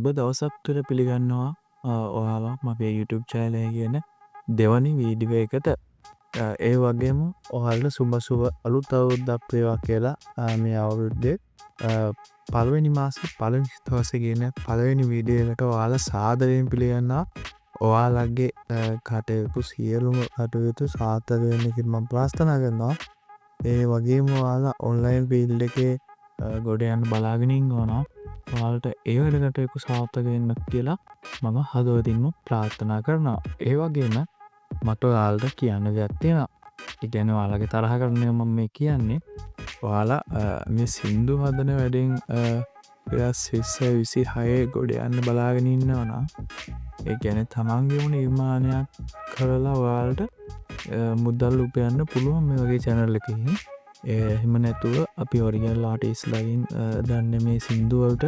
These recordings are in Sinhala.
සුබ දවසක් තුළ පිළිගන්නවා ඔයාලා මගේ YouTube channel එකේ කියන දෙවනි වීඩියෝ එකට. ඒ වගේම ඔයාලට සුබ අලුත් අවුරුද්දක් වේවා කියලා මේ අවුරුද්දේ පළවෙනි මාසේ පළවෙනි දවසේ කියන පළවෙනි වීඩියෝ එකට ඔයාලා සාදරයෙන් පිළිගන්නවා. ඔයාලගේ කටයුතු සියලුම කටයුතු සාර්ථක වෙන්න කියලා මම ප්‍රාර්ථනා කරනවා. ඒ වගේම ඔයාලා ඔන්ලයින් ෆීල්ඩ් එකේ ගොඩ යන්න බලාගෙන ඉන්නවා. ඔයාලට ඒ වැඩකටයුතු සාර්ථක වෙන්න කියලා මම හදවතින්ම ප්‍රාර්ථනා කරනවා. ඒ වගේම මට ඔයාලට කියන්න දෙයක් තියෙනවා. ඒ කියන්නේ ඔයාලගේ තරහ කරන්නේ මම මේ කියන්නේ. ඔයාලා මේ සින්දු හදන වැඩෙන් 2026 ගොඩ යන්න බලාගෙන ඉන්නවා නම් ඒ කියන්නේ තමන්ගේ වුණ නිර්මාණයක් කරලා ඔයාලට මුදල් උපයන්න පුළුවන් මේ වගේ channel එකකින්. එහෙම නැතුව අපි ඔරිජිනල් ආටිස්ට්ලාගෙන් දන්නේ මේ සින්දු වලට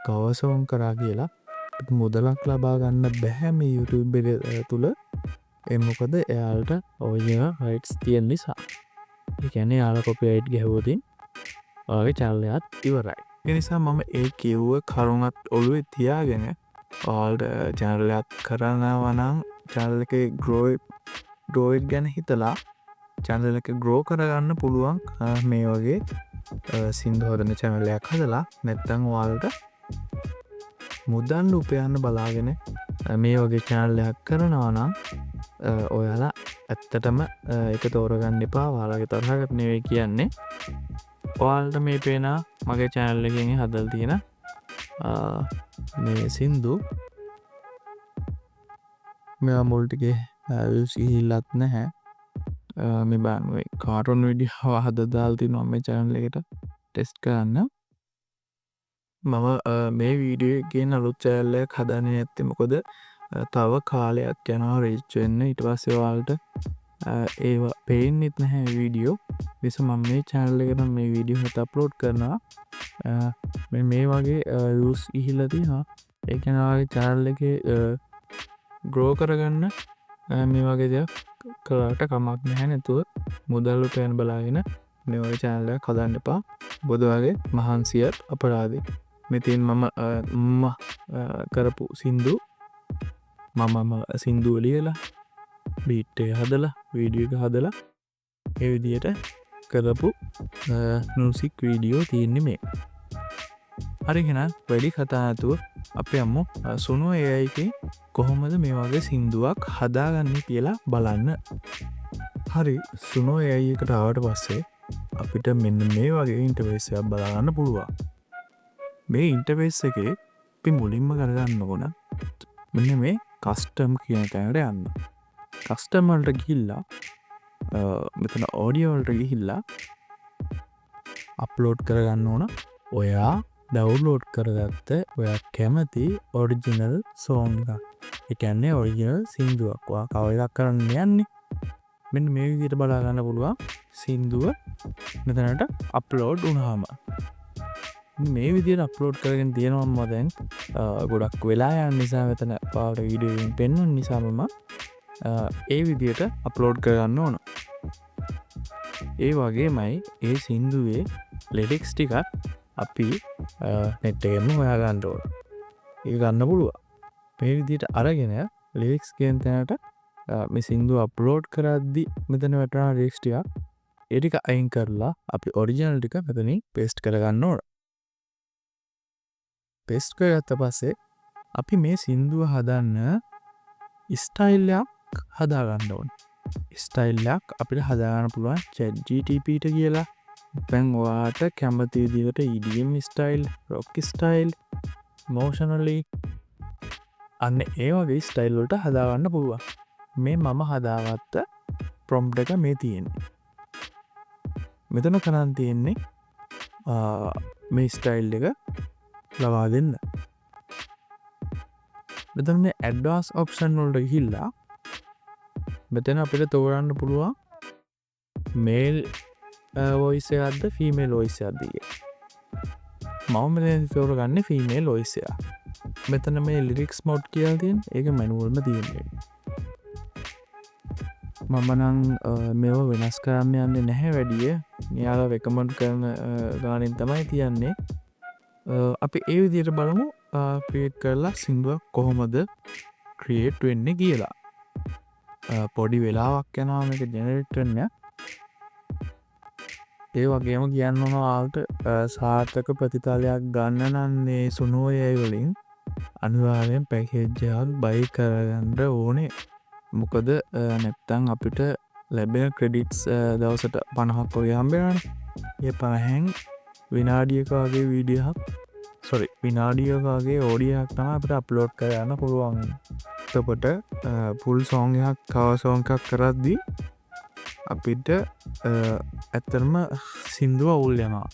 කවර් සෝන් කරා කියලා මුදලක් ලබා ගන්න බෑ මේ YouTube එක තුල. ඒ මොකද එයාලට ඔරිජිනල් රයිට්ස් තියෙන නිසා. ඒ කියන්නේ එයාලා කොපිරයිට් ගැහුවොතින් ඔයාගේ channel එකත් ඉවරයි. ඒ නිසා මම ඒ කියුව කරුණත් ඔළුවේ තියාගෙන ඔයාලට channel එකක් කරනවා නම් channel එකේ grow it ගැන හිතලා channel එක grow කරගන්න පුළුවන් මේ වගේ සින්දු හදන channel එකක් හදලා. නැත්නම් ඔයාලට මුදල් උපයන්න බලාගෙන මේ වගේ channel එකක් කරනවා නම් ඔයාලා ඇත්තටම ඒක තෝරගන්න එපා. ඔයාලගේ තරහකට නෙවෙයි කියන්නේ. ඔයාලට මේ පේන මගේ channel එකෙන් හදලා තියෙන මේ සින්දු මෙයා මුල් ටිකේ views ගිහිල්ලත් නැහැ. මේ බානුවේ කාටුන් වීඩියෝ හදලා දාලා තිනවා මේ channel එකට ටෙස්ට් කරන්න. මම මේ වීඩියෝ එකේ අලුත් channel එකක් හදන්නේ නැත්තේ මොකද තව කාලයක් යනවා රීච් වෙන්න. ඊට පස්සේ ඔයාලට ඒව පේන්නෙත් නැහැ වීඩියෝ. විස මම මේ channel එකට මේ වීඩියෝ හත අප්ලෝඩ් කරනවා. මේ වගේ views ඉහිලා තියෙනවා. ඒ කියන්නේ ඔයාගේ channel එකේ grow කරගන්න මේ වගේ දෙයක් කළාට කමක් නැහැ. නැතුව මුදල් උපයන්න බලාගෙන මේ වගේ channel එකක් හදන්න එපා. මොකද ඔයාගේ මහන්සියත් අපරාධේ. මෙතින් මම කරපු සින්දු මම සින්දුව ලියලා බීට් එක හදලා වීඩියෝ එක හදලා ඒ විදිහට කරපු මියුසික් වීඩියෝ තියෙන්නේ මේ. හරි එහෙනම් වැඩි කතා නැතුව අපි යමු සුනෝ AI එකේ කොහොමද මේ වගේ සින්දුවක් හදාගන්නේ කියලා බලන්න. හරි සුනෝ AI එකට ආවට පස්සේ අපිට මෙන්න මේ වගේ ඉන්ටර්ෆේස් එකක් බලා ගන්න පුළුවන්. මේ ඉන්ටර්ෆේස් එකේ අපි මුලින්ම කරගන්න ඕන මෙන්න මේ කස්ටම් කියන තැනට යන්න. කස්ටම් වලට ගිහිල්ලා මෙතන ඔඩියෝ වලට ගිහිල්ලා අප්ලෝඩ් කරගන්න ඕන ඔයා ඩවුන්ලෝඩ් කරගත්ත ඔයා කැමති ඔරිජිනල් සෝන් එකක්. ඒ කියන්නේ ඔරිජිනල් සින්දුවක්. ඔයා කවර් එකක් කරන්න යන්නේ මෙන්න මේ විදිහට බලා ගන්න පුළුවන්. සින්දුව මෙතනට අප්ලෝඩ් වුණාම මේ විදිහට අප්ලෝඩ් කරගෙන තියෙනවා. මම දැන් ගොඩක් වෙලා යන නිසා මෙතන පාවට වීඩියෝ එකෙන් පෙන්වන්න නිසා මම ඒ විදිහට අප්ලෝඩ් කරගන්න ඕන. ඒ වගේමයි ඒ සින්දුවේ ලිරික්ස් ටික අපි නෙට් එකෙන්ම හොයා ගන්න ඕන. ඒක ගන්න පුළුවන්. මේ විදිහට අරගෙන ලිරික්ස් කියන තැනට මේ සින්දුව අප්ලෝඩ් කරද්දි මෙතන වැටෙන ලිරික්ස් ටික ඒ ටික අයින් කරලා අපි ඔරිජිනල් ටික මෙතනින් පේස්ට් කරගන්න ඕන. පේස්ට් කරගත්ත පස්සේ අපි මේ සින්දුව හදන්න ස්ටයිල් එකක් හදාගන්න ඕන. ස්ටයිල් එකක් අපිට හදාගන්න පුළුවන් ChatGPT ට කියලා. දැන් ඔයාට කැමති විදිහට EDM style, rock style, emotionally අන්න ඒ වගේ ස්ටයිල් වලට හදාගන්න පුළුවන්. මේ මම හදාගත්ත prompt එක මේ තියෙන්නේ. මෙතන කරන් තියෙන්නේ මේ ස්ටයිල් එක ලබා දෙන්න. මෙතන මේ advanced option වලට ගිහිල්ලා මෙතන අපිට තෝරන්න පුළුවන් male voice එකක්ද female voice එකක්ද කියලා. මම මෙතන තෝරගන්නේ female voice එක. මෙතන මේ lyrics mode කියලා තියෙන ඒක manual ම තියෙන්නේ. මම නම් මේව වෙනස් කරන්න යන්නේ නැහැ වැඩිය. මෙයාලා recommend කරන ගානෙන් තමයි තියන්නේ. අපි ඒ විදිහට බලමු ක්‍රියේට් කරලා සින්දුවක් කොහොමද ක්‍රියේට් වෙන්නේ කියලා. පොඩි වෙලාවක් යනවා මේක ජෙනරේට් වෙන්න. ඒ වගේම කියන්න ඕන ඔයාලට සාර්ථක ප්‍රතිඵලයක් ගන්න නම් මේ සුනෝ AI වලින් අනිවාර්යෙන් පැකේජ් එකක් බයි කරගන්න ඕනේ. මොකද නැත්තම් අපිට ලැබෙන ක්‍රෙඩිට්ස් දවසට 50ක් වගේ හම්බ වෙනවනේ. ඒ 50න් විනාඩියක වගේ වීඩියෝවක් විනාඩියක වගේ ඔඩියෝ එකක් තමයි අපිට අප්ලෝඩ් කරන්න පුළුවන්. එතකොට ෆුල් සෝං එකක් කවර් සෝං එකක් කරද්දී අපිට ඇත්තටම සින්දුව අවුල් යනවා.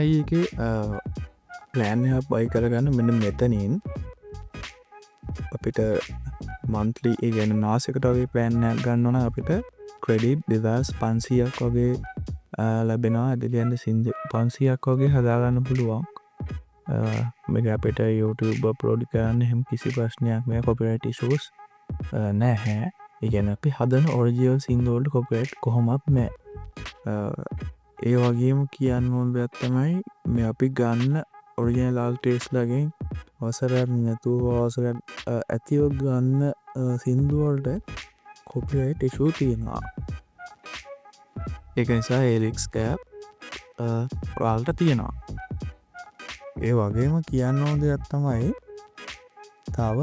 ඇයි එක ප්ලෑන් එකක් බයි කරගන්න මෙන්න මෙතනින් අපිට මන්ත්ලි ඒ ගැන නාසකට වගේ ප්ලෑන්යක් ගන්නවන අපිට ක්‍රෙඩිට් 2500ක් වගේ ලැබෙනවා. ඇදලියන්න 500ක් වගේ හදාගන්න පුළුවන්. මේක අපිට YouTube අප්ලෝඩ් කරන්න එහෙම කිසි ප්‍රශ්නයක් මේ කොපිරයිට් ඉෂුස් නැහැ. ඒ කියන්නේ අපි හදන ඔරිජිනල් සින්දු වලට කොපිරයිට් කොහොමත් නැහැ. ඒ වගේම කියන්න ඕන දෙයක් තමයි මේ අපි ගන්න ඔරිජිනල් ආල්ටේස්ලාගෙන් අවසරයක් නැතුව අවසරයක් ඇතිව ගන්න සින්දු වලට කොපිරයිට් ඉෂුව තියෙනවා. ඒක නිසා ලිරික්ස් කැප් ඔයාලට තියෙනවා. ඒ වගේම කියන්න ඕන දෙයක් තමයි තව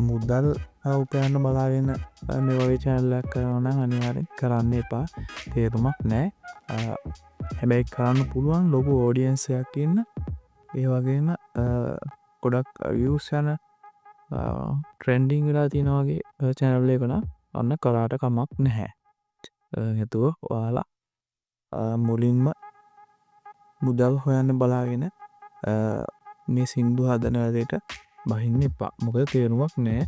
මුදල් උපයන්න බලාගෙන මේ වගේ channel එකක් කරනවා නම් අනිවාර්යෙන් කරන්න එපා. තේරුමක් නැහැ. හැබැයි කරන්න පුළුවන් ලොකු ඔඩියන්ස් එකක් ඉන්න. ඒ වගේම ගොඩක් views යන ට්‍රෙන්ඩින් වෙලා තියෙන වගේ channel එකක නම් අන්න කරාට කමක් නැහැ. හේතුව ඔයාලා මුලින්ම මුදල් හොයන්න බලාගෙන මේ සින්දු හදන වැඩේට බහින්න එපා. මොකද තේරුමක් නැහැ.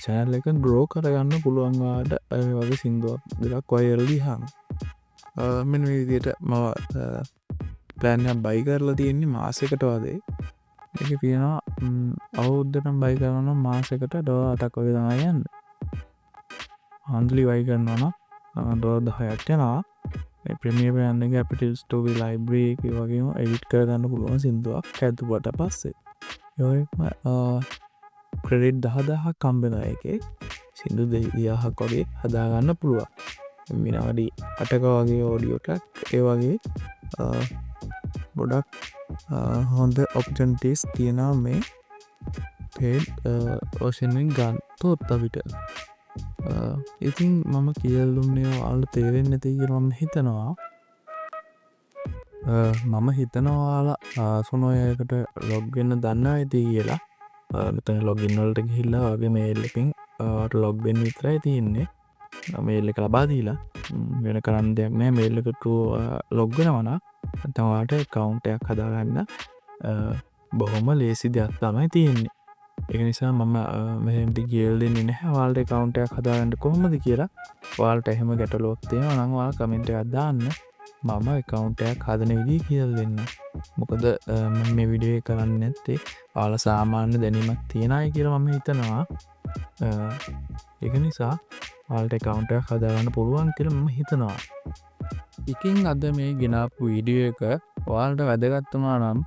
channel එක grow කරගන්න පුළුවන් වාට වගේ සින්දුවක් දෙකක් viral ගියාම. මෙන්න මේ විදිහට මම ප්ලෑන් එකක් බයි කරලා තියෙන්නේ මාසයකට වගේ. මේක කියනවා අවුරුද්දටම බයි කරනවා නම් මාසයකට $8ක් වගේ තමයි යන්නේ. monthly බයි කරනවා නම් $10ක් යනවා. මේ ප්‍රීමියර් ප්ලෑන් එක අපිට ස්ටෝරි ලයිබ්‍රරි එක වගේම එඩිට් කරගන්න පුළුවන් සින්දුවක් හැදුවට පස්සේ. ඒ වගේම ක්‍රෙඩිට් 10000ක් හම්බ වෙනවා එකේ. සින්දු 2000ක් වගේ හදාගන්න පුළුවන්. විනාඩි 8ක වගේ ඔඩියෝ ට්‍රැක් ඒ වගේ ගොඩක් හොඳ ඔප්චන්ටිස් තියෙනවා මේ පේඩ් වර්ෂන් එකෙන් ගන්නතොත් අපිට. ඉතින් මම කියල්ලුන්නේ ඔයාලට තේරෙන්නේ නැති කියලා මම හිතනවා. මම හිතනවා ඔයාලා සුනෝ AI එකට ලොග් වෙන්න දන්නවා ඇති කියලා. මෙතන ලොගින් වලට ගිහිල්ලා වගේ මේල් එකකින් ලොග් වෙන්න විතරයි තියෙන්නේ. මේල් එක ලබා දීලා වෙන කරන්න දෙයක් නැහැ. මේල් එකට ලොග් වෙනවා නම් නැත්නම් ඔයාලට account එකක් හදාගන්න බොහොම ලේසි දෙයක් තමයි තියෙන්නේ. ඒක නිසා මම මෙහෙන්ට කියලා දෙන්නේ නැහැ ඔයාලට account එකක් හදාගන්න කොහොමද කියලා. ඔයාලට එහෙම ගැටලුවක් තියෙනවා නම් ඔයාලා කමෙන්ට් එකක් දාන්න. මම account එකක් හදන විදිහ කියලා දෙන්න. මොකද මම මේ වීඩියෝ එක කරන්නේ නැත්තේ ඔයාලා සාමාන්‍ය දැනීමක් තියනයි කියලා මම හිතනවා. ඒක නිසා ඔයාලට account එකක් හදාගන්න පුළුවන් කියලා මම හිතනවා. ඉතින් අද මේ ගෙනාපු වීඩියෝ එක ඔයාලට වැදගත් වුණා නම්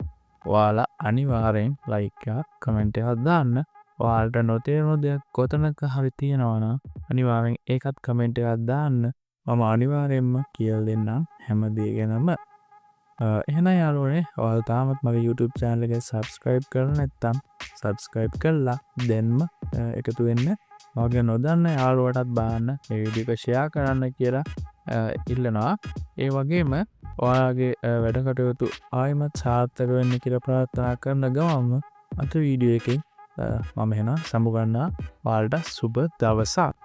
ඔයාලා අනිවාර්යෙන් like එකක් comment එකක් දාන්න. ඔයාලට නොතේරුණු දෙයක් කොතනක හරි තියෙනවා නම් අනිවාර්යෙන් ඒකත් comment එකක් දාන්න. මම අනිවාර්යෙන්ම කියලා දෙන්නම් හැම දේ ගැනම. එහෙනම් යාළුවනේ ඔයාලා තාමත් මගේ YouTube channel එක subscribe කරලා නැත්නම් subscribe කරලා දෙන්න එකතු වෙන්න. මගේ නොදන්න යාළුවටත් බලන්න මේ වීඩියෝ එක share කරන්න කියලා ඉල්ලනවා. ඒ වගේම ඔයාගේ වැඩ කටයුතු ආයිමත් සාර්ථක වෙන්න කියලා ප්‍රාර්ථනා කරන ගමන්ම අද වීඩියෝ එකෙන් මම එහෙනම් සමු ගන්නවා. ඔයාලට සුබ දවසක්.